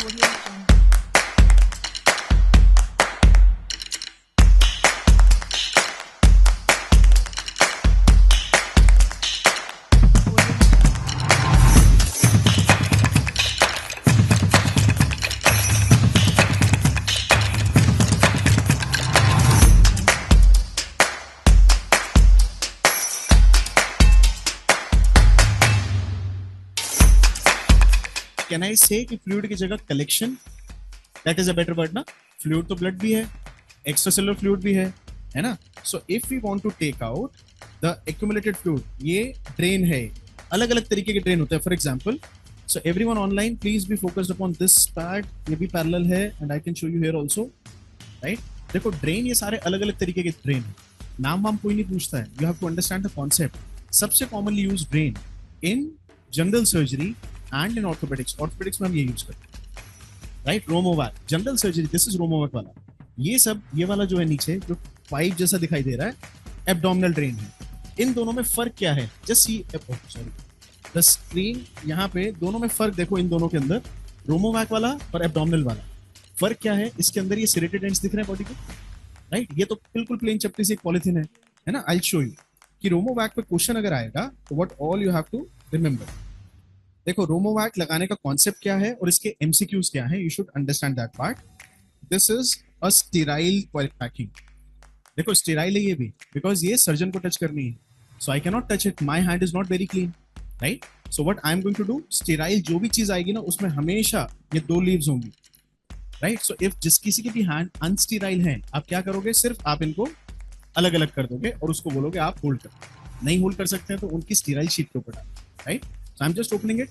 Can I से कि fluid की जगह collection, that is a better word ना. फ्लूइड तो ब्लड भी है, एक्स्ट्रा सेलुलर फ्लूइड भी है ना. So if we want to take out the accumulated fluid, ये ड्रेन है. अलग अलग तरीके के ड्रेन होते हैं. For example, so everyone online please be focused upon this part. ये भी पैरेलल है and I can show you here also, right. देखो ड्रेन, ये सारे अलग अलग तरीके के ड्रेन है. नाम वाम कोई नहीं पूछता है. You have to understand the concept. सबसे commonly use drain in general surgery and in orthopaedics. Orthopaedics में हम ये यूज करते हैं, right. Romovac, general surgery, this is Romovac वाला. ये सब, ये वाला जो है नीचे जो पाइप जैसा दिखाई दे रहा है, एब्डोमिनल ड्रेन है. इन दोनों में फर्क क्या है? Just see, sorry, the screen यहाँ पे, दोनों में फर्क देखो. इन दोनों के अंदर रोमोवैक वाला और एब्डोमिनल वाला, फर्क क्या है? इसके अंदर ये सेरेटेड एंड्स दिख रहे हैं बॉडी के, राइट. ये तो बिल्कुल प्लेन चपटी सी एक पॉलिथीन है ना. आई शो यू कि रोमोवैक पे क्वेश्चन अगर आएगा तो what all you have to remember. देखो रोमोवैक लगाने का कॉन्सेप्ट क्या है और इसके एमसीक्यूज क्या है. You should understand that part. This is a sterile packing. देखो स्टेराइल है ये भी, बिकॉज ये सर्जन को टच करनी है. So I can not touch it, my hand is not very clean, right. So what I am going to do, sterile जो भी चीज आएगी ना उसमें हमेशा ये 2 लीव्स होंगी, राइट. सो इफ जिस किसी की भी हैंड अनस्टेराइल है, आप क्या करोगे? सिर्फ आप इनको अलग अलग कर दोगे और उसको बोलोगे आप होल्ड कर. नहीं होल्ड कर सकते हैं तो उनकी स्टेराइल शीट के ऊपर डाल, right. So I am just opening it.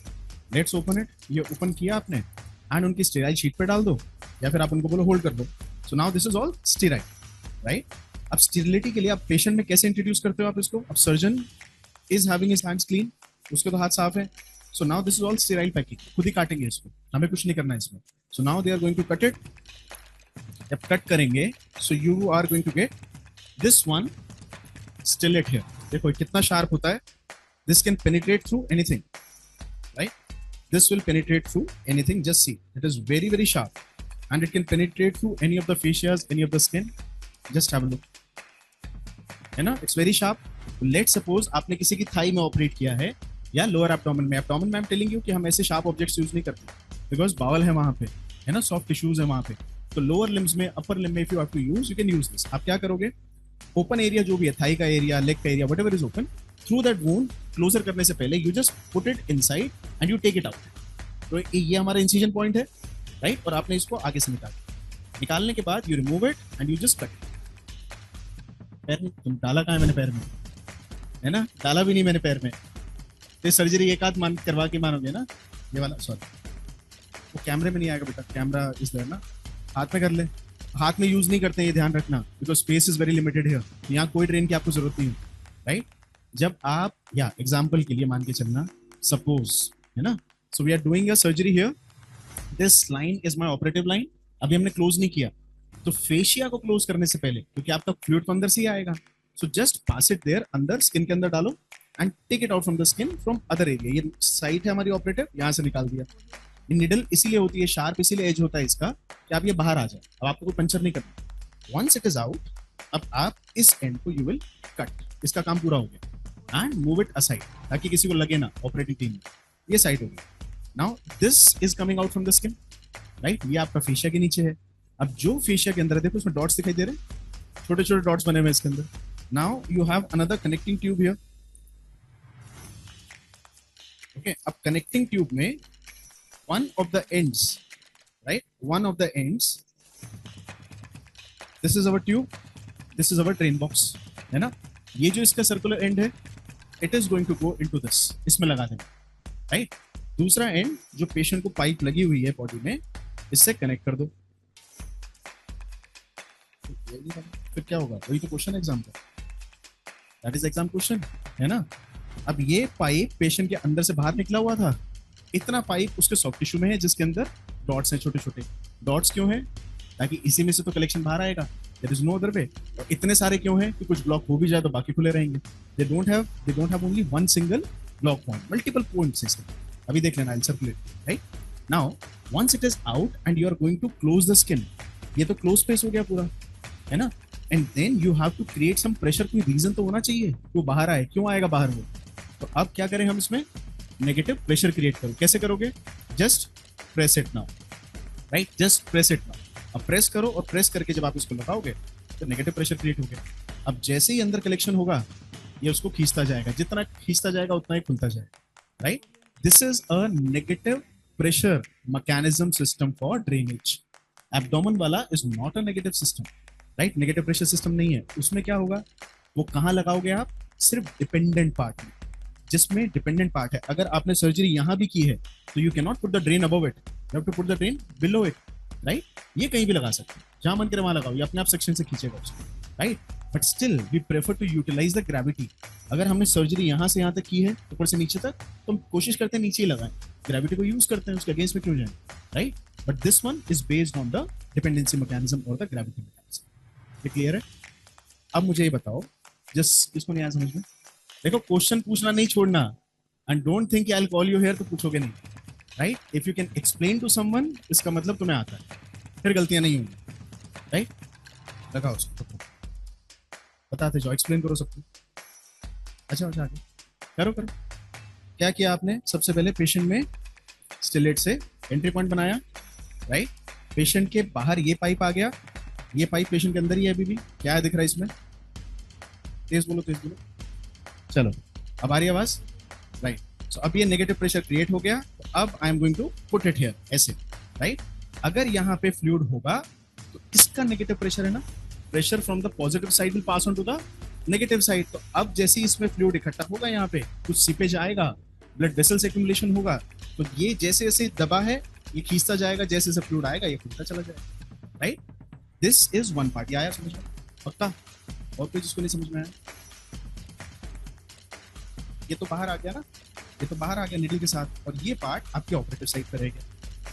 Let's open it. ये ओपन किया आपने एंड उनकी स्टेराइल शीट पे डाल दो, या फिर आप उनको बोलो होल्ड कर दो. So now this is all sterile, right. अब स्टेरिलिटी के लिए आप पेशेंट में कैसे इंट्रोड्यूस करते हो आप इसको? अब surgeon is having his hands clean, उसके तो हाथ साफ है. So now this is all sterile packing. खुद ही काटेंगे इसको, हमें कुछ नहीं करना है इसमें. So now they are going to cut it. जब कट करेंगे so you are going to get this one stilette here. देखो कितना शार्प होता है. This can penetrate through anything, right. This will penetrate through anything. Just see, it is very very sharp and it can penetrate through any of the fascias, any of the skin. Just have a look, है ना. It's very sharp. Let's suppose आपने किसी की Thai में operate किया है या lower abdomen में. एब्डोमेन में आई एम टेलिंग यू कि हम ऐसे शार्प ऑब्जेक्ट्स यूज नहीं करते, बिकॉज बावल है वहां पे, है ना, सॉफ्ट टिश्यूज है वहां पे. तो लोअर लिम्स में, अपर लिम्ब में if you have to use, you can use this. आप क्या करोगे? ओपन एरिया जो भी है, थाई का एरिया, लेग का area, whatever is open, through that wound, closure करने से पहले you just put it inside and you take it out. तो ये हमारा इंसिजन पॉइंट है, राइट. और आपने इसको आगे से निकालने के बाद you remove it and you just cut. पैर में तुम डाला कहाँ है? मैंने पैर में, है ना, डाला भी नहीं मैंने पैर में. तो सर्जरी एक आध मान करवा के मानोगे ना. ये वाला सॉरी, वो कैमरे में नहीं आएगा बेटा, कैमरा इस देयर ना. हाथ में कर ले. हाथ में यूज नहीं करते, ये ध्यान रखना, because space is very limited here. यहाँ कोई ड्रेन की आपको जरूरत नहीं है, राइट. जब आप, या एग्जाम्पल के लिए मान के चलना, सपोज, है ना. So we are doing a surgery here. This line is my operative line. अभी हमने क्लोज नहीं किया, तो फेशिया को क्लोज करने से पहले, क्योंकि आपका फ्लूइड तो अंदर से ही आएगा, so just pass it there, अंदर स्किन के अंदर डालो and take it out from the skin from other area. ये साइट है हमारी ऑपरेटिव, यहाँ से निकाल दिया. ये निडल इसीलिए होती है शार्प, इसीलिए एज होता है इसका कि आप ये बाहर आ जाए. अब आपको कोई पंचर नहीं करना. वंस इट इज आउट, अब आप इस एंड को यू विल कट. इसका काम पूरा हो गया. एंड मूव इट असाइड, ताकि किसी को लगे ना ऑपरेटिंग टीम में. ये साइड हो गई. Now this is coming out from the skin, right. ये आपका फेशिया के नीचे है. अब जो फेशिया के अंदर है, देखो उसमें डॉट्स दिखाई दे रहे हैं, छोटे छोटे डॉट्स बने हुए इसके अंदर. Now you have another connecting tube here, okay. अब कनेक्टिंग ट्यूब में one of the ends, right, one of the ends, this is our tube, this is our drain box, है ना. ये जो इसका सर्कुलर एंड है, it is going to go into this, इसमें लगा देना, राइट. दूसरा एंड जो पेशेंट को पाइप लगी हुई है बॉडी में, इससे कनेक्ट कर दो. फिर क्या होगा? वही तो क्वेश्चन एग्जाम का, दैट इज एग्जाम क्वेश्चन, है ना. अब ये पाइप पेशेंट के अंदर से बाहर निकला हुआ था. इतना पाइप उसके सॉफ्ट टिश्यू में है, जिसके अंदर डॉट्स हैं, छोटे छोटे डॉट्स. क्यों है? ताकि इसी में से तो कलेक्शन बाहर आएगा. There is no other way. और इतने सारे क्यों हैं? कि कुछ ब्लॉक हो भी जाए तो बाकी खुले रहेंगे. They don't have only one single block point, multiple points इसके. अभी देख लेना, I will circulate, right. Now once it is out and you are going to close the skin, ये तो क्लोज स्पेस हो गया पूरा, है ना, and then you have to create some pressure, कोई रीजन तो होना चाहिए कि वो बाहर आए, क्यों आएगा बाहर वो, तो अब क्या करें हम इसमें नेगेटिव प्रेशर क्रिएट करो, कैसे करोगे, just press it now, right, just press it now, अब प्रेस करो और प्रेस करके जब आप इसको लगाओगे तो नेगेटिव प्रेशर क्रिएट हो गया। अब जैसे ही अंदर कलेक्शन होगा ये उसको खींचता जाएगा, जितना खींचता जाएगा उतना ही खुलता जाएगा, right, this is a negative pressure mechanism system for drainage. Abdomen वाला is not a negative system, right, negative pressure system नहीं है, उसमें क्या होगा, वो कहाँ लगाओगे आप, सिर्फ डिपेंडेंट पार्ट में, जिसमें डिपेंडेंट पार्ट है, अगर आपने सर्जरी यहां भी की है तो you can not put the drain above it, you have to put the drain below it, right, ये कहीं भी लगा सकते हैं, जहां मन करे वहां लगाओ, ये अपने आप सेक्शन से खींचेगा उसको, right, but still we prefer to utilize the gravity. अगर हमने सर्जरी यहां से यहां तक की है ऊपर से नीचे तक, तो हम कोशिश करते हैं नीचे ही लगाएं, ग्रेविटी को यूज करते हैं, उसके अगेंस्ट में क्यों जाए, right, but this one is based on the dependency mechanism और द ग्रेविटी मैकेनिज्म। ये क्लियर है? अब मुझे ये बताओ, जस्ट इसको नहीं आया समझ में, देखो क्वेश्चन पूछना नहीं छोड़ना, and don't think I will call you here तो पूछोगे नहीं, right, if you can explain to someone इसका मतलब तुम्हें आता है, फिर गलतियां नहीं होंगी, राइट, लगाओ उसको, बताते जाओ, एक्सप्लेन करो सबको, अच्छा अच्छा आगे करो करो। क्या किया आपने, सबसे पहले पेशेंट में स्टिलेट से एंट्री पॉइंट बनाया, राइट, पेशेंट के बाहर ये पाइप आ गया, ये पाइप पेशेंट के अंदर ही है अभी भी, क्या है दिख रहा है इसमें, तेज बोलो तेज बोलो, चलो अब आ रही आवाज, राइट, सो अब ये नेगेटिव प्रेशर क्रिएट हो गया, तो अब I am going to put it here ऐसे, राइट, अगर यहाँ पे फ्लूइड होगा तो इसका नेगेटिव प्रेशर है ना, pressure from the positive side will pass on to the negative side, तो अब जैसे ही इसमें फ्लूइड इकट्ठा होगा, यहाँ पे कुछ सीपेज आएगा, ब्लड वेसल्स एक्यूमुलेशन होगा, तो ये जैसे जैसे दबा है ये खींचता जाएगा, जैसे जैसे फ्लूइड आएगा ये खुलता चला जाएगा, right, this is one part, ये आया समझ में पक्का, और कोई जिसको नहीं समझ में आया, ये तो बाहर आ गया ना, ये तो बाहर आ गया निडल के साथ, और ये पार्ट आपके ऑपरेटिव साइड पे रहेगा,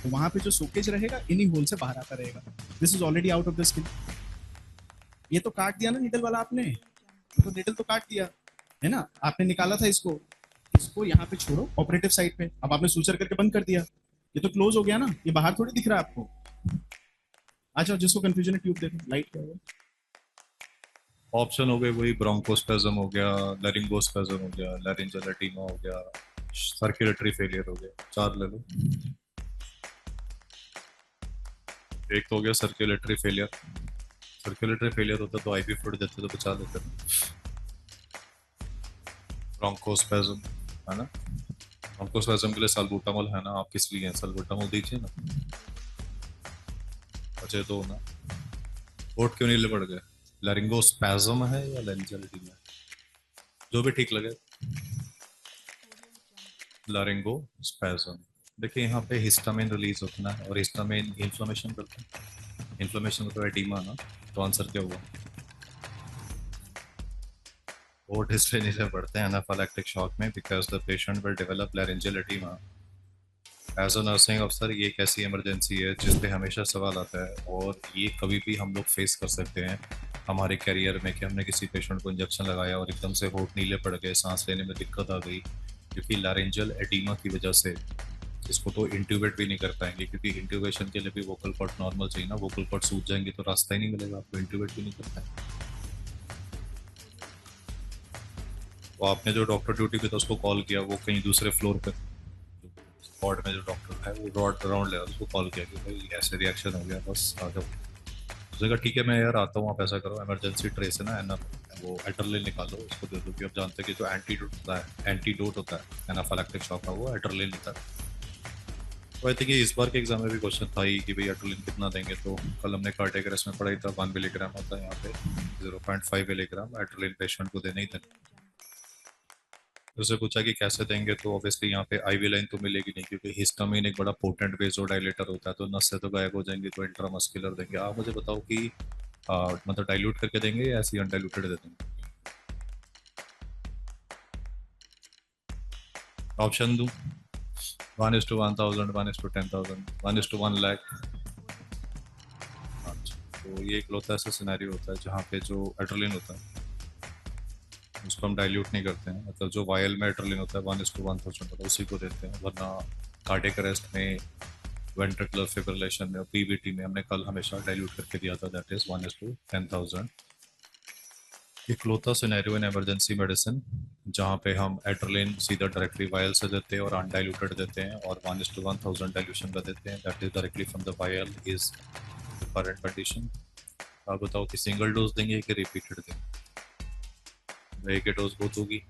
तो वहां पे जो सोकेज रहेगा इन्हीं होल से बाहर आता रहेगा, this is already out of the skin, ये तो काट दिया ना निडल वाला आपने, तो निडल तो काट दिया है ना, आपने निकाला था इसको, इसको यहाँ पे छोड़ो ऑपरेटिव साइड पे, अब आपने सूचर करके बंद कर दिया, ये तो क्लोज हो गया ना, ये बाहर थोड़ी दिख रहा है आपको, अच्छा जिसको कंफ्यूजन है ट्यूब देखो, लाइट क्या है, ऑप्शन हो गए वही, ब्रोंकोस्पेज्म हो गया, लैरिंगोस्पेज्म हो गया, लैरिंजल एडिमा हो गया, सर्कुलेटरी फेलियर हो गया, चार ले लो। एक तो हो गया सर्कुलेटरी फेलियर, सर्कुलेटरी फेलियर होता तो आईवी फ्लूइड देते तो बचा लेते, ब्रोंकोस्पेज्म है ना, ब्रोंकोस्पेज्म के लिए साल्बुटामोल है ना, आप किस लिए साल्बुटामोल दीजिए ना, बचे तो ना, वोट क्यों नहीं ले पड़ गए, लैरिंगोस्पेज्म है या लैरिंजल एडिमा, जो भी ठीक लगे, लैरिंगोस्पेज्म। देखिए यहाँ पे हिस्टामिन रिलीज होता है और हिस्टामिन इन्फ्लेमेशन करता है, इन्फ्लेमेशन मतलब एडिमा ना, तो आंसर क्या हुआ, वोट इसलिए नहीं ले पड़ते हैं एनाफिलैक्टिक शॉक में, because the patient will develop laryngeal oedema. As a nursing अफसर ये एक ऐसी इमरजेंसी है जिस पे हमेशा सवाल आता है, और ये कभी भी हम लोग फेस कर सकते हैं हमारे करियर में, कि हमने किसी पेशेंट को इंजेक्शन लगाया और एकदम से होठ नीले पड़ गए, सांस लेने में दिक्कत आ गई, क्योंकि लैरिंजल एडिमा की वजह से इसको तो इंट्यूबेट भी नहीं कर पाएंगे, क्योंकि इंट्यूबेशन के लिए भी वोकल कॉर्ड नॉर्मल चाहिए ना, वोकल कॉर्ड सूज जाएंगे तो रास्ता ही नहीं मिलेगा आपको, इंट्यूबेट भी नहीं कर पाएंगे। तो आपने जो डॉक्टर ड्यूटी पे था उसको कॉल किया, वो कहीं दूसरे फ्लोर पे वार्ड में जो डॉक्टर है वो राउंड ले रहा, उसको कॉल किया कि भाई ऐसे रिएक्शन हो गया, बस आ जाओ, उसने कहा ठीक है मैं यार आता हूँ, आप ऐसा करो इमरजेंसी ट्रे से ना वो एटरलिन निकालो, उसको दे दो, कि आप जानते हैं कि जो एंटीडोट होता है एनाफिलैक्टिक शॉक का, वो एटरलिन होता है। तो आई थिंक इस बार के एग्जाम में भी क्वेश्चन था ही कि भाई एटरलिन कितना देंगे, तो कल हमने कार्डियक अरेस्ट में पढ़ाई था 1 मिलीग्राम होता है, यहाँ पे 0.5 मिलीग्राम एटरलिन पेशेंट को देना ही देना। उससे पूछा कि कैसे देंगे, तो ऑब्वियसली यहाँ पे आईवी लाइन तो मिलेगी नहीं, क्योंकि हिस्टामिन एक बड़ा पोटेंट वेसोडाइलेटर होता है, तो नस से तो गायब हो जाएंगे, तो इंट्रामस्कुलर देंगे। आप मुझे बताओ कि मतलब डाइल्यूट करके देंगे या ऐसे अनडाइल्यूटेड दे देंगे, ऑप्शन दूं, 1:1000, 1:10,000, 1:1 लाख। अच्छा, तो ये एक लौता ऐसा सिनेरियो होता है जहाँ पे जो एड्रेलिन होता है उसको हम डाइल्यूट नहीं करते हैं, मतलब जो वायल में एड्रेलिन होता है 1:1000 होता है उसी को देते हैं, वरना कार्डियक अरेस्ट में वेंट्रिकुलर फिब्रिलेशन में और पीवीटी में हमने कल हमेशा डाइल्यूट करके दिया था, दैट इज 1:10,000। इकलौता सिनेरियो इन इमरजेंसी मेडिसिन जहाँ पे हम एड्रेलिन सीधा डायरेक्टली वायल से देते हैं और अनडाइल्यूटेड देते हैं, और 1:1000 डाइल्यूशन का देते हैं, that is directly from the vial is current condition. आप बताओ कि सिंगल डोज देंगे कि रिपीटेड देंगे? एक ही डोज बहुत होगी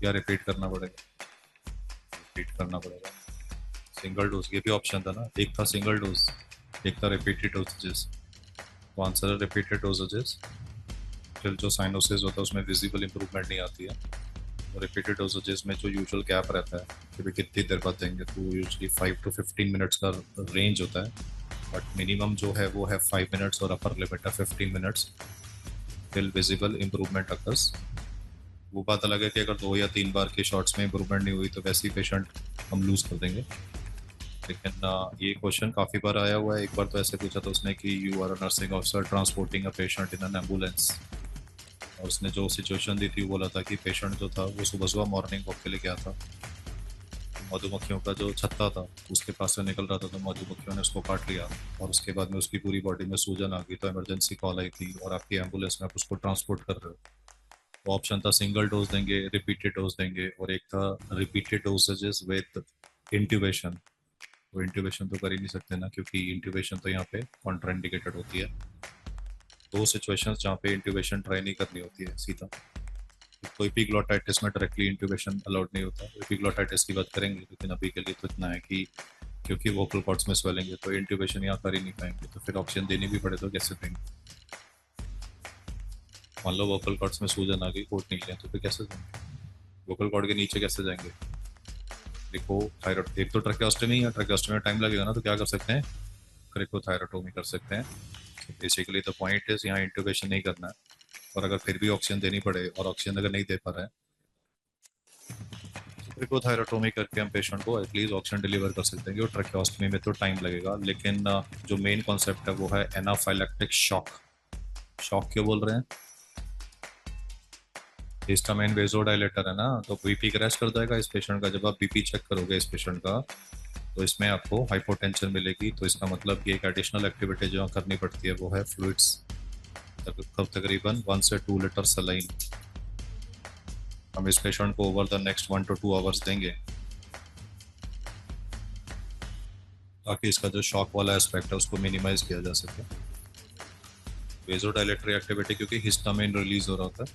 या रिपीट करना पड़ेगा? रिपीट करना पड़ेगा। सिंगल डोज, ये भी ऑप्शन था ना, एक था सिंगल डोज, एक था रिपीटेड डोजेस। तो आंसर है रिपीटेड डोजेस। फिर जो साइनोसिस होता है उसमें विजिबल इंप्रूवमेंट नहीं आती है, और रिपीटेड डोजेस में जो यूजुअल गैप रहता है कि भाई कितनी देर बाद देंगे, तो यूजली 5 to 15 मिनट्स का रेंज होता है, बट मिनिमम जो है वो है 5 मिनट्स और अपर लिमिट है 15 minutes till visible improvement occurs. वो बात अलग है कि अगर 2 या 3 बार के शॉट्स में इंप्रूवमेंट नहीं हुई तो वैसे ही पेशेंट हम लूज कर देंगे। लेकिन ये क्वेश्चन काफ़ी बार आया हुआ है। एक बार तो ऐसे पूछा था उसने कि you are a nursing officer transporting a patient in an ambulance, और उसने जो सिचुएशन दी थी वो बोला था कि पेशेंट जो था वो सुबह सुबह मॉर्निंग वॉक के लिए गया था, मधुमक्खियों का जो छत्ता था उसके पास से निकल रहा था, तो मधुमक्खियों ने उसको काट लिया और उसके बाद में उसकी पूरी बॉडी में सूजन आ गई, तो इमरजेंसी कॉल आई थी और आपकी एम्बुलेंस में आप उसको ट्रांसपोर्ट कर रहे हो। तो ऑप्शन था सिंगल डोज देंगे, रिपीटेड डोज देंगे, और एक था रिपीटेड डोजेजेस विद इंट्यूबेशन। तो इंट्यूबेशन तो कर ही नहीं सकते ना, क्योंकि इंट्यूबेशन तो यहाँ पे कॉन्ट्राइंडिकेटेड होती है। दो सिचुएशंस जहाँ पे इंट्यूबेशन ट्राई नहीं करनी होती है सीधा। तो एपिग्लोटाइटिस में डायरेक्टली इंट्यूबेशन अलाउड नहीं होता। एपिग्लोटाइटिस की बात करेंगे, लेकिन अभी के लिए तो इतना है कि क्योंकि वोकल कॉर्ड्स में स्वेलिंग है तो इंट्यूबेशन यहाँ कर ही नहीं पाएंगे, तो फिर ऑप्शन देनी भी पड़े तो कैसे देंगे? मान लो वोकल कॉर्ड्स में सूजन आ गई, कोट निकले, तो फिर कैसे देंगे? वोकल कॉर्ड के नीचे कैसे जाएंगे? देखो थायराइड, एक तो ट्रैकेओस्टमी है, ट्रैकेओस्टमी में टाइम लगेगा ना, तो क्या कर सकते हैं? क्रिकोथायरोटोमी कर सकते हैं। बेसिकली द पॉइंट इज यहाँ इंट्यूबेशन नहीं करना है, और अगर फिर भी ऑक्सीजन देनी पड़े और ऑक्सीजन अगर नहीं दे पा रहा है, ट्रिकोथायरोटोमी करके हम पेशेंट को एटलीस्ट ऑक्सीजन डिलीवर कर सकते हैं। और ट्रैकेओस्टमी में तो टाइम लगेगा, लेकिन जो मेन कॉन्सेप्ट है वो है एनाफाइलैक्टिक शॉक। शॉक क्यों बोल रहे हैं? हिस्टामाइन वेजोडाइलेटर है ना, तो बीपी क्रैश कर जाएगा इस पेशेंट का। जब आप बीपी चेक करोगे इस पेशेंट का, तो इसमें आपको हाइपोटेंशन मिलेगी, तो इसका मतलब कि एक एडिशनल एक्टिविटी जो करनी पड़ती है वो है फ्लूइड्स, तकरीबन 1 से 2 लीटर सलाइन हम इस पेशेंट को over the next 1 to 2 hours देंगे, ताकि इसका जो शॉक वाला एस्पेक्ट है उसको मिनिमाइज किया जा सके। वेजोडाइलेटरी एक्टिविटी क्योंकि हिस्टामाइन रिलीज हो रहा होता है।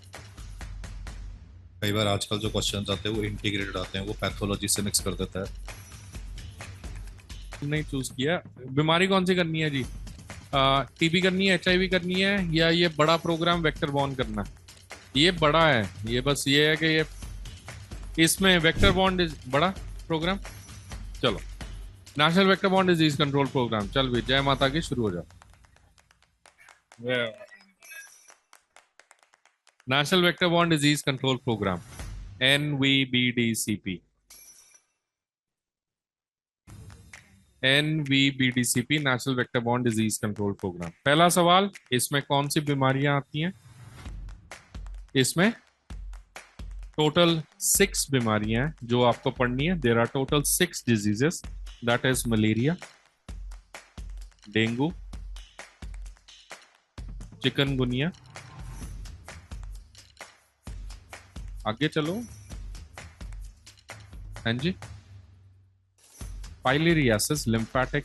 कई बार आजकल जो क्वेश्चन आते हैं वो इंटीग्रेटेड आते हैं, वो पैथोलॉजी से मिक्स कर देता है। नहीं चूज किया। बीमारी कौन सी करनी है जी? टीबी करनी है, एचआईवी करनी है, या ये बड़ा प्रोग्राम वेक्टर बॉर्न करना है? ये बड़ा है, ये बस ये है कि ये इसमें वेक्टर बॉन्ड बड़ा प्रोग्राम। चलो, national vector bond disease control programme. चल भी, जय माता की, शुरू हो जाओ। National vector borne disease control programme, NVBDCP। NVBDCP, national vector borne disease control programme. पहला सवाल, इसमें कौन सी बीमारियां आती हैं? इसमें टोटल 6 बीमारियां हैं जो आपको पढ़नी है। There are total 6 diseases, that is malaria, dengue, chikungunya, आगे चलो, हाँ जी, पाइलेरियासिस, लिम्फेटिक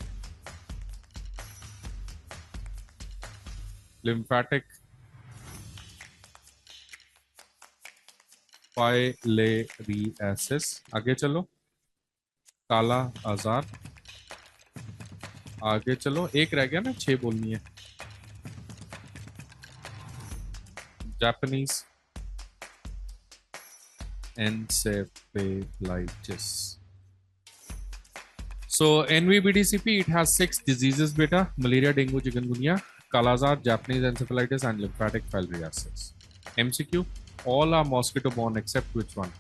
पाइलेरियासिस, आगे चलो, काला आजार, आगे चलो, एक रह गया ना, 6 बोलनी है। Japanese encephalitis. So NVBDCP, it has 6 diseases beta: malaria, dengue, chikungunya, kala-azar, Japanese encephalitis, and lymphatic filariasis. MCQ: all are mosquito borne except which one?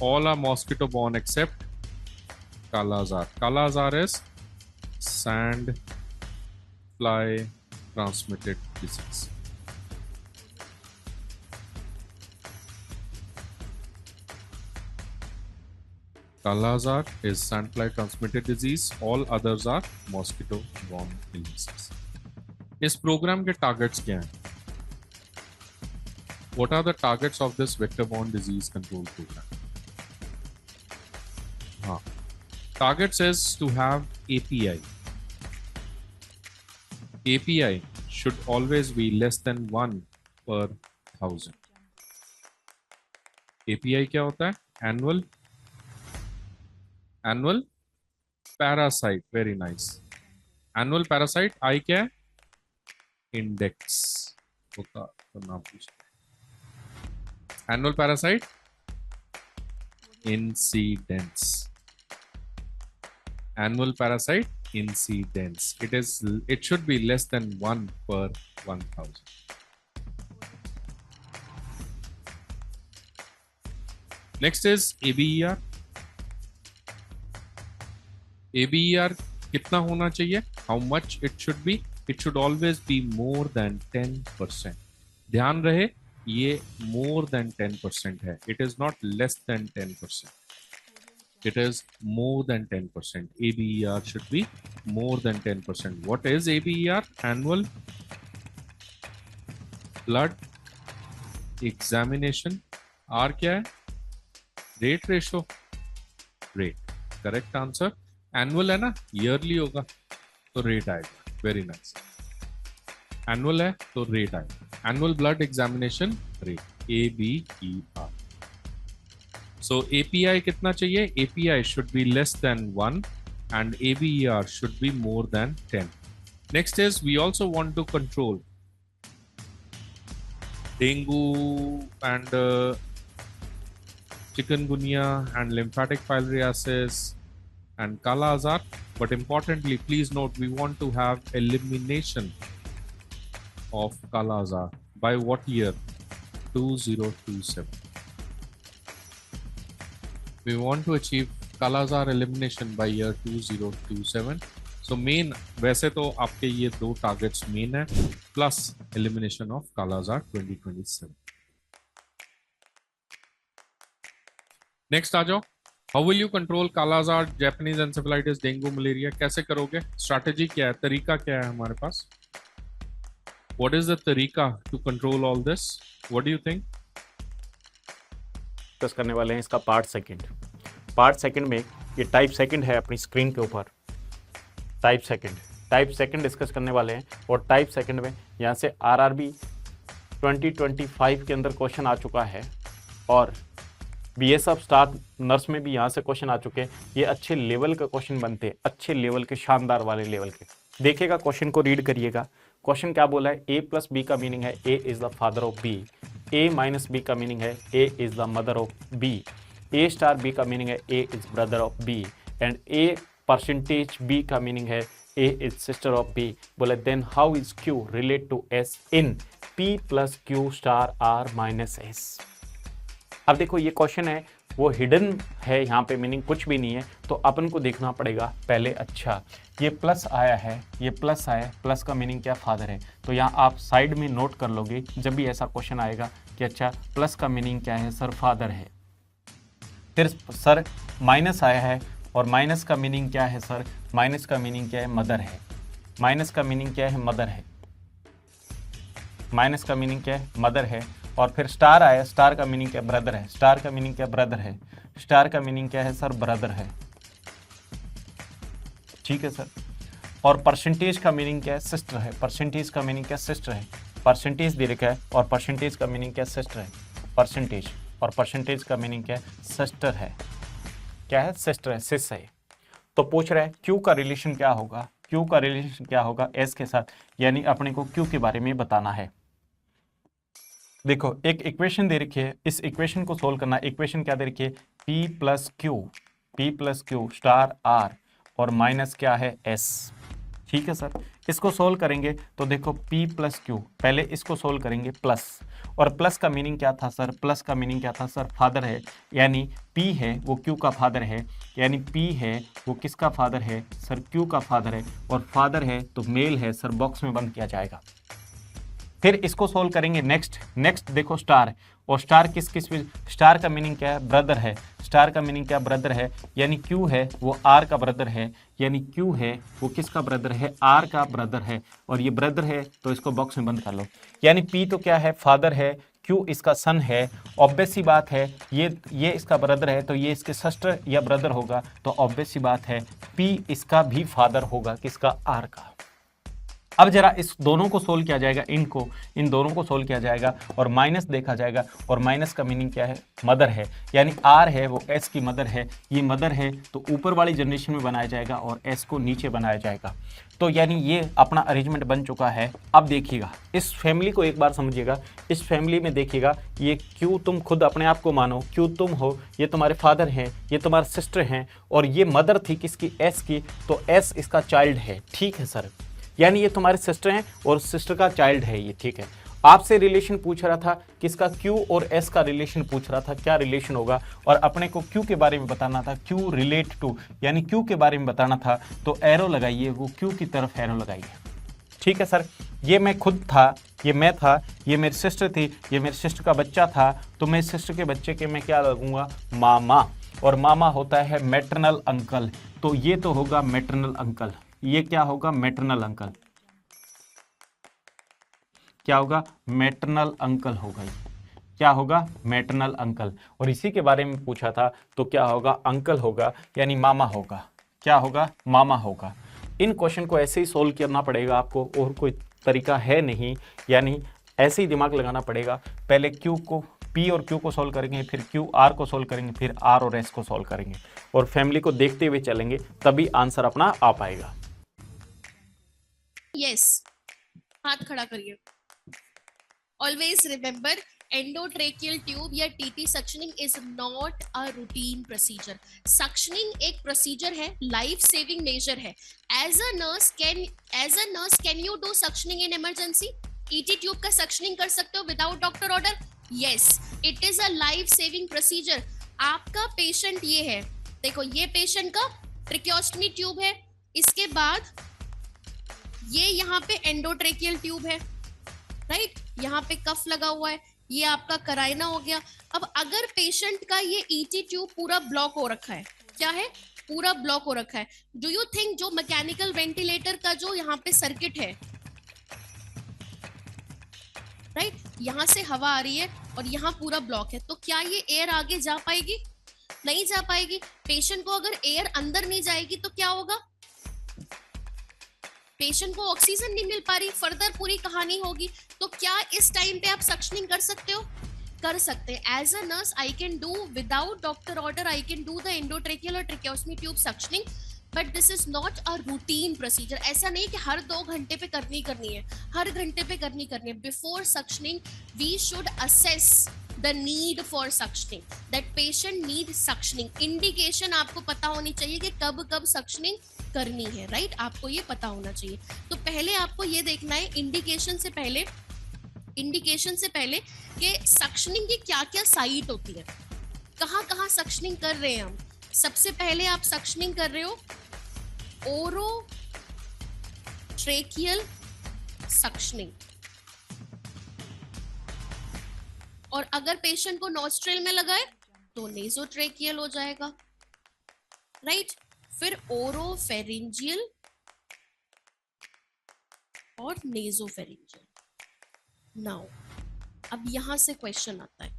All are mosquito borne except kala-azar. Kala-azar is sand fly transmitted disease. Kala-Azar is sandfly transmitted disease. All others are mosquito borne illnesses. इस programme के targets क्या हैं? What are the targets of this vector-borne disease control program? हाँ, target says to have API. API should always be less than 1 per 1000. API क्या होता है? Annual parasite. Very nice. Annual parasite. I क्या है? Index होता तो नाम पूछते. Annual parasite incidence. Annual parasite incidence. It should be less than 1 per 1000. Next is ABER. ABER कितना होना चाहिए? How much it should be? It should always be more than 10%. ध्यान रहे ये more than 10% है. It is not less than 10%. It is more than 10%. ABER should be more than 10%. What is ABER? Annual blood examination. R क्या है? Rate ratio. Rate. Correct answer. Annual है ना? Yearly होगा तो rate आएगा. Very nice. Annual है तो rate आएगा. Annual blood examination rate. ABER. So API कितना चाहिए? API should be less than 1 and ABER should be more than 10. Next is we also want to control dengue and chikungunya and lymphatic filariasis and Kala-Azar. But importantly, please note we want to have elimination of Kala-Azar by what year? 2027. We want to achieve Kala-Azar elimination by year 2027. So main वैसे तो आपके ये दो targets main है plus elimination of Kala-Azar 2027. Next आ जाओ. How will you control Kala-Azar, Japanese encephalitis, dengue, malaria? कैसे करोगे? Strategy क्या है? तरीका क्या है हमारे पास? What is the तरीका to control all this? What do you think? Discuss करने वाले हैं इसका पार्ट सेकंड में ये टाइप सेकंड है अपनी स्क्रीन के ऊपर. टाइप सेकंड डिस्कस करने वाले हैं और टाइप सेकंड में यहाँ से RRB 2025 के अंदर क्वेश्चन आ चुका है और BSF स्टाफ नर्स में भी यहाँ से क्वेश्चन आ चुके हैं. ये अच्छे लेवल का क्वेश्चन बनते हैं, अच्छे लेवल के, शानदार वाले लेवल के. देखिएगा क्वेश्चन को, रीड करिएगा. क्वेश्चन क्या बोला है? A + B का मीनिंग है A is the father of B. A - B का मीनिंग है A is the mother of B. A* B का मीनिंग है A is brother of B. And A% B का मीनिंग है A is sister of B. बोले then how is Q relate to S in P + Q* R - S. अब देखो ये question है वो हिडन है, यहाँ पे मीनिंग कुछ भी नहीं है, तो अपन को देखना पड़ेगा पहले. अच्छा ये प्लस आया है, ये प्लस आया, प्लस का मीनिंग क्या? फादर है. तो यहाँ आप साइड में नोट कर लोगे जब भी ऐसा क्वेश्चन आएगा कि अच्छा प्लस का मीनिंग क्या है? सर फादर है. फिर सर माइनस आया है और माइनस का मीनिंग क्या है? सर माइनस का मीनिंग क्या है? मदर है. माइनस का मीनिंग क्या है? मदर है. माइनस का मीनिंग क्या है? मदर है. और फिर स्टार आया, स्टार का मीनिंग क्या? ब्रदर है. स्टार का मीनिंग क्या? ब्रदर है. स्टार का मीनिंग क्या है? सर ब्रदर है. ठीक है सर. और परसेंटेज का मीनिंग क्या है? सिस्टर है. परसेंटेज का मीनिंग क्या? सिस्टर है. परसेंटेज दे रखा है और परसेंटेज का मीनिंग क्या? सिस्टर है. परसेंटेज और परसेंटेज का मीनिंग क्या है? सिस्टर है. क्या है? सिस्टर है, सिस है. तो पूछ रहा है क्यू का रिलेशन क्या होगा? क्यू का रिलेशन क्या होगा एस के साथ? यानी अपने को क्यू के बारे में बताना है. देखो एक इक्वेशन दे रखी है, इस इक्वेशन को सोल्व करना. इक्वेशन क्या दे रखी है? P + Q स्टार R और माइनस क्या है? S. ठीक है सर. इसको सोल्व करेंगे तो देखो P + Q, पहले इसको सोल्व करेंगे प्लस. और प्लस का मीनिंग क्या था सर? प्लस का मीनिंग क्या था सर? फादर है. यानी P है वो Q का फादर है. यानी P है वो किसका फादर है? सर Q का फादर है. और फादर है तो मेल है सर, बॉक्स में बंद किया जाएगा. फिर इसको सोल्व करेंगे. नेक्स्ट देखो स्टार है और स्टार किस स्टार का मीनिंग क्या है? ब्रदर है. स्टार का मीनिंग क्या, ब्रदर है, यानी क्यू है वो आर का ब्रदर है, यानी क्यू है वो किसका ब्रदर है, आर का ब्रदर है, और ये ब्रदर है तो इसको बॉक्स में बंद कर लो। यानी पी तो क्या है, फादर है, क्यू इसका सन है, ऑब्वियस सी बात है, ये इसका ब्रदर है तो ये इसके सिस्टर या ब्रदर होगा, तो ऑब्वियस सी बात है पी इसका भी फादर होगा, किसका, आर का। अब जरा इस दोनों को सोल्व किया जाएगा, इन दोनों को सोल्व किया जाएगा और माइनस देखा जाएगा, और माइनस का मीनिंग क्या है, मदर है, यानी आर है वो एस की मदर है, ये मदर है तो ऊपर वाली जनरेशन में बनाया जाएगा और एस को नीचे बनाया जाएगा। तो यानी ये अपना अरेंजमेंट बन चुका है। अब देखिएगा इस फैमिली को एक बार समझिएगा, इस फैमिली में देखिएगा ये क्यू तुम खुद अपने आप को मानो, क्यू तुम हो, ये तुम्हारे फादर हैं, ये तुम्हारे सिस्टर हैं, और ये मदर थी किसकी, एस की, तो एस इसका चाइल्ड है, ठीक है सर, यानी ये तुम्हारे सिस्टर हैं और सिस्टर का चाइल्ड है ये, ठीक है। आपसे रिलेशन पूछ रहा था किसका, क्यू और एस का रिलेशन पूछ रहा था, क्या रिलेशन होगा, और अपने को क्यू के बारे में बताना था, क्यू रिलेट टू, यानी क्यू के बारे में बताना था, तो एरो लगाइए, वो क्यू की तरफ एरो लगाइए, ठीक है सर। ये मैं खुद था, ये मैं था, ये मेरी सिस्टर थी, ये मेरी सिस्टर का बच्चा था, तो मैं सिस्टर के बच्चे के मैं क्या लगूंगा, मामा, और मामा होता है मैटरनल अंकल, तो ये तो होगा मैटरनल अंकल, ये क्या होगा, मैटरनल अंकल, क्या होगा, मैटरनल अंकल होगा, क्या होगा, मैटरनल अंकल। और इसी के बारे में पूछा था तो क्या होगा, अंकल होगा, यानी मामा होगा, क्या होगा, मामा होगा। इन क्वेश्चन को ऐसे ही सोल्व करना पड़ेगा आपको, और कोई तरीका है नहीं, यानी ऐसे ही दिमाग लगाना पड़ेगा। पहले क्यू को, पी और क्यू को सोल्व करेंगे, फिर क्यू आर को सोल्व करेंगे, फिर आर और एस को सोल्व करेंगे, और फैमिली को देखते हुए चलेंगे, तभी आंसर अपना आ पाएगा। यस, हाथ खड़ा करिए। ऑलवेज रिमेंबर, एंडोट्रेकियल ट्यूब या TT suctioning is not a routine procedure. Suctioning एक प्रोसीजर है, लाइफ सेविंग मेजर है। As a nurse can you do suctioning in emergency? ET tube का सक्शनिंग कर सकते हो without doctor order? Yes, it is a life saving procedure. आपका patient ये है, देखो ये पेशेंट का ट्रेकियोस्टमी ट्यूब है, इसके बाद ये यहाँ पे एंडोट्रेकियल ट्यूब है, राइट, यहाँ पे कफ लगा हुआ है, ये आपका कराइना हो गया। अब अगर पेशेंट का ये ईटी ट्यूब पूरा ब्लॉक हो रखा है, क्या है, पूरा ब्लॉक हो रखा है, डू यू थिंक जो मैकेनिकल वेंटिलेटर का जो यहाँ पे सर्किट है, राइट, यहाँ से हवा आ रही है और यहाँ पूरा ब्लॉक है, तो क्या ये एयर आगे जा पाएगी? नहीं जा पाएगी। पेशेंट को अगर एयर अंदर नहीं जाएगी तो क्या होगा, पेशेंट को ऑक्सीजन नहीं मिल पा रही, फर्दर पूरी कहानी होगी। तो क्या इस टाइम पे आप सक्शनिंग कर सकते हो? कर सकते हैं। As a nurse I can do without doctor order, I can do the endotracheal or tracheostomy tube suctioning, but this is not a routine procedure. ऐसा नहीं कि हर 2 घंटे पे करनी है, हर घंटे पे करनी है। Before suctioning we should assess the need for suctioning, that patient need suctioning। Indication आपको पता होनी चाहिए कि कब सक्शनिंग करनी है, राइट, आपको ये पता होना चाहिए। तो पहले आपको ये देखना है इंडिकेशन से पहले कि सक्शनिंग की क्या क्या साइट होती है, कहाँ सक्शनिंग कर रहे हैं हम। सबसे पहले आप सक्शनिंग कर रहे हो ओरो ट्रेकियल सक्शनिंग, और अगर पेशेंट को नॉस्ट्रिल में लगाए तो नेजोट्रेकियल हो जाएगा, राइट। फिर ओरोफेरिंजियल और नेजोफेरिंजियल। नाउ अब यहां से क्वेश्चन आता है,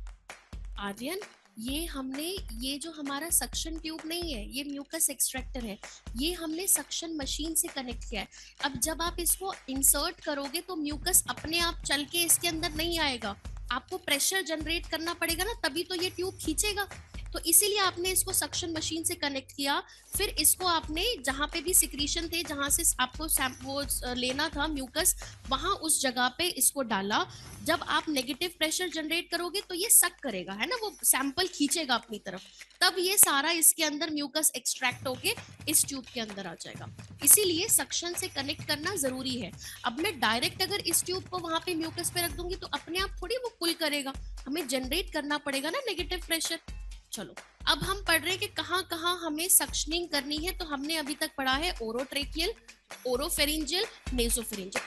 आर्यन ये जो हमारा सक्शन ट्यूब नहीं है, ये म्यूकस एक्सट्रैक्टर है, ये हमने सक्शन मशीन से कनेक्ट किया है। अब जब आप इसको इंसर्ट करोगे तो म्यूकस अपने आप चल के इसके अंदर नहीं आएगा, आपको प्रेशर जनरेट करना पड़ेगा ना, तभी तो ये ट्यूब खींचेगा। तो इसीलिए आपने इसको सक्शन मशीन से कनेक्ट किया। फिर इसको आपने जहाँ पे भी सिक्रीशन थे, जहाँ से आपको वो लेना था म्यूकस, वहाँ उस जगह पे इसको डाला। जब आप नेगेटिव प्रेशर जनरेट करोगे तो ये सक करेगा, है ना, वो सैंपल खींचेगा अपनी तरफ, तब ये सारा इसके अंदर म्यूकस एक्सट्रैक्ट होके इस ट्यूब के अंदर आ जाएगा। इसीलिए सक्शन से कनेक्ट करना जरूरी है। अब मैं डायरेक्ट अगर इस ट्यूब को वहां पे म्यूकस पे रख दूंगी तो अपने आप थोड़ी वो पुल करेगा, हमें जनरेट करना पड़ेगा ना नेगेटिव प्रेशर। चलो अब हम पढ़ रहे हैं कि कहाँ हमें सक्शनिंग करनी है। तो हमने अभी तक पढ़ा है ओरोट्रेकियल, ओरोफेरिंजियल, नेजोफेरिंजियल।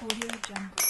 Audio Jungle.